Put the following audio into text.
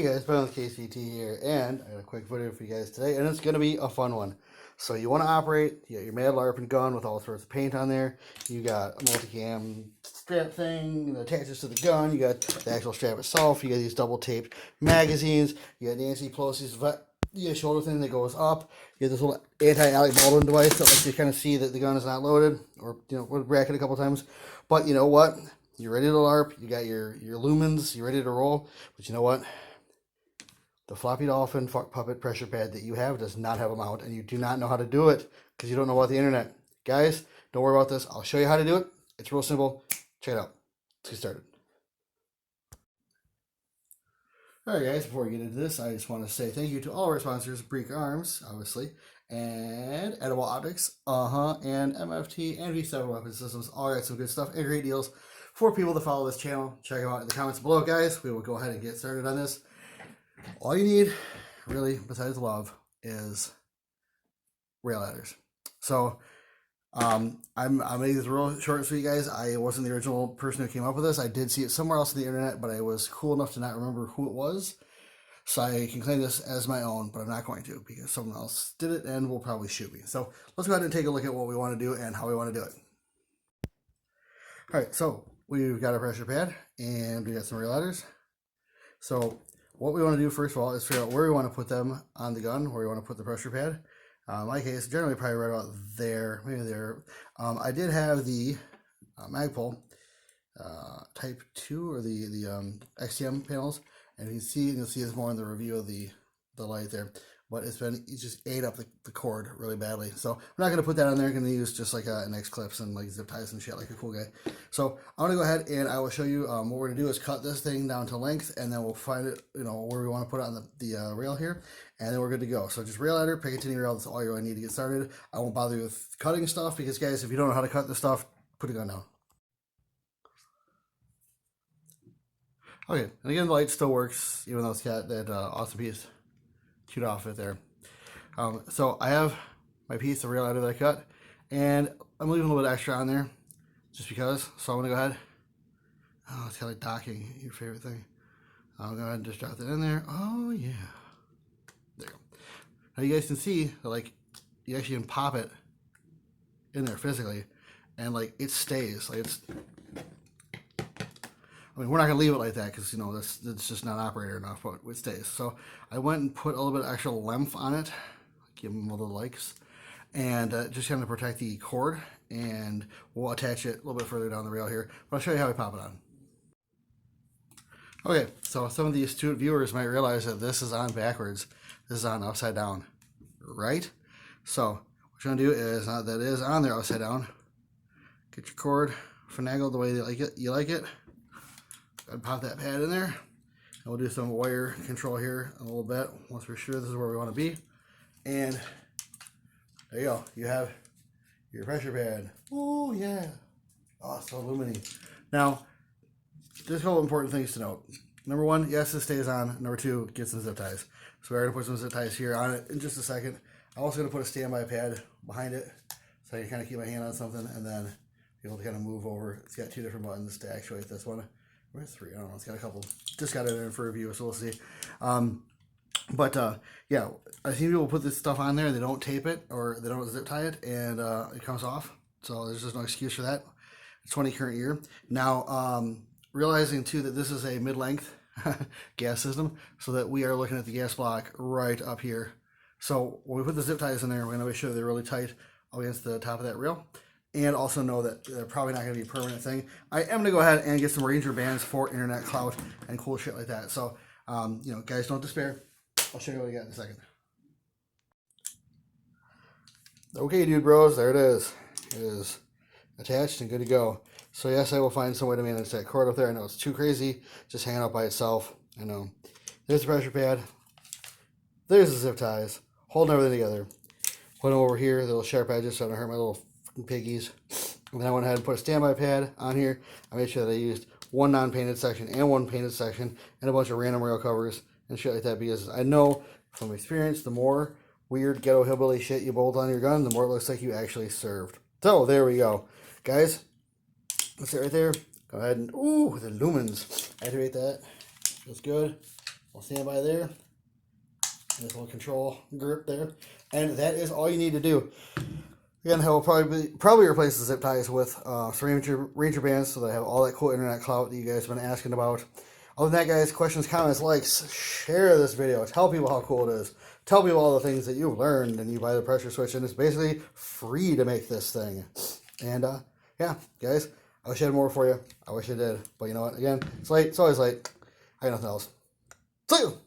Hey guys, Ben with KCT here, and I got a quick video for you guys today, and it's going to be a fun one. So you want to operate, you got your Mad Larpin gun with all sorts of paint on there, you got a multicam strap thing that attaches to the gun, you got the actual strap itself, you got these double taped magazines, you got Nancy Pelosi's shoulder thing that goes up, you got this little anti-Alec Baldwin device that lets you kind of see that the gun is not loaded, or would rack it a couple times. But you know what? You're ready to LARP, you got your lumens, you're ready to roll, but you know what? The Floppy Dolphin puppet pressure pad that you have does not have a mount, and you do not know how to do it because you don't know about the internet. Guys, don't worry about this. I'll show you how to do it. It's real simple. Check it out. Let's get started. Alright guys, before we get into this, I just want to say thank you to all our sponsors, Break Arms, obviously, and Edible Optics, and MFT, and V7 Weapon Systems. All got some good stuff and great deals for people that follow this channel. Check them out in the comments below, guys. We will go ahead and get started on this. All you need, really, besides love, is rail ladders. So, I'm making this real short and sweet, guys. I wasn't the original person who came up with this. I did see it somewhere else on the internet, but I was cool enough to not remember who it was. So I can claim this as my own, but I'm not going to because someone else did it and will probably shoot me. So let's go ahead and take a look at what we want to do and how we want to do it. All right, so we've got our pressure pad and we got some rail ladders. So what we want to do first of all is figure out where we want to put them on the gun, where we want to put the pressure pad. In my case, generally probably right about there, maybe there. I did have the Magpul Type 2 or the XTM panels, and you'll see this more in the review of the light there. But it just ate up the cord really badly. So I'm not going to put that on there. I'm going to use just like an X-clips and like zip ties and shit like a cool guy. So I'm going to go ahead and I will show you what we're going to do is cut this thing down to length, and then we'll find it, where we want to put it on the rail here, and then we're good to go. So just rail ladder, Picatinny rail, that's all you really need to get started. I won't bother you with cutting stuff because, guys, if you don't know how to cut this stuff, put a gun down. Okay, and again, the light still works, even though it's got that awesome piece chewed off it there. So I have my piece of rail ladder that I cut, and I'm leaving a little bit extra on there just because. So I'm gonna go ahead. Oh, it's kind of like docking, your favorite thing. I'll go ahead and just drop that in there. Oh yeah, there you go. Now you guys can see that, like, you actually can pop it in there physically, and like it stays. Like I mean, we're not going to leave it like that because, it's just not operator enough, but it stays. So I went and put a little bit of extra length on it, give them all the likes, and just kind of protect the cord, and we'll attach it a little bit further down the rail here, but I'll show you how we pop it on. Okay, so some of the astute viewers might realize that this is on backwards. This is on upside down, right? So what you're going to do is, that is on there upside down, get your cord finagled the way you like it. I'd pop that pad in there, and we'll do some wire control here a little bit once we're sure this is where we want to be. And there you go. You have your pressure pad. Oh yeah. Oh, so illuminating. Now, there's a couple important things to note. Number one, yes, this stays on. Number two, get some zip ties. So we're going to put some zip ties here on it in just a second. I'm also going to put a standby pad behind it so I can kind of keep my hand on something and then be able to kind of move over. It's got two different buttons to actuate this one. Where's three? I don't know. It's got a couple. Just got it in for review, so we'll see. Yeah, I've seen people put this stuff on there and they don't tape it or they don't zip tie it, and it comes off. So there's just no excuse for that. It's 20 current year. Now, realizing too that this is a mid-length gas system, so that we are looking at the gas block right up here. So when we put the zip ties in there, we're going to make sure they're really tight against the top of that rail. And also know that they're probably not going to be a permanent thing. I am going to go ahead and get some Ranger bands for internet clout and cool shit like that. So, guys, don't despair. I'll show you what we got in a second. Okay, dude bros, there it is. It is attached and good to go. So yes, I will find some way to manage that cord up there. I know it's too crazy, just hanging out by itself. I know. There's the pressure pad. There's the zip ties, holding everything together. Put them over here, the little sharp edges so I don't hurt my little piggies. And then I went ahead and put a standby pad on here. I made sure that I used one non-painted section and one painted section and a bunch of random rail covers and shit like that, because I know from experience the more weird ghetto hillbilly shit you bolt on your gun, the more it looks like you actually served. So there we go, guys. That's it right there. Go ahead and, ooh, the lumens. Activate that. That's good. I'll stand by there. This little control grip there. And that is all you need to do. Again, I will probably replace the zip ties with some Ranger bands so that I have all that cool internet clout that you guys have been asking about. Other than that, guys, questions, comments, likes, share this video. Tell people how cool it is. Tell people all the things that you've learned, and you buy the pressure switch, and it's basically free to make this thing. And yeah, guys, I wish I had more for you. I wish I did. But you know what? Again, it's late. It's always late. I got nothing else. See you!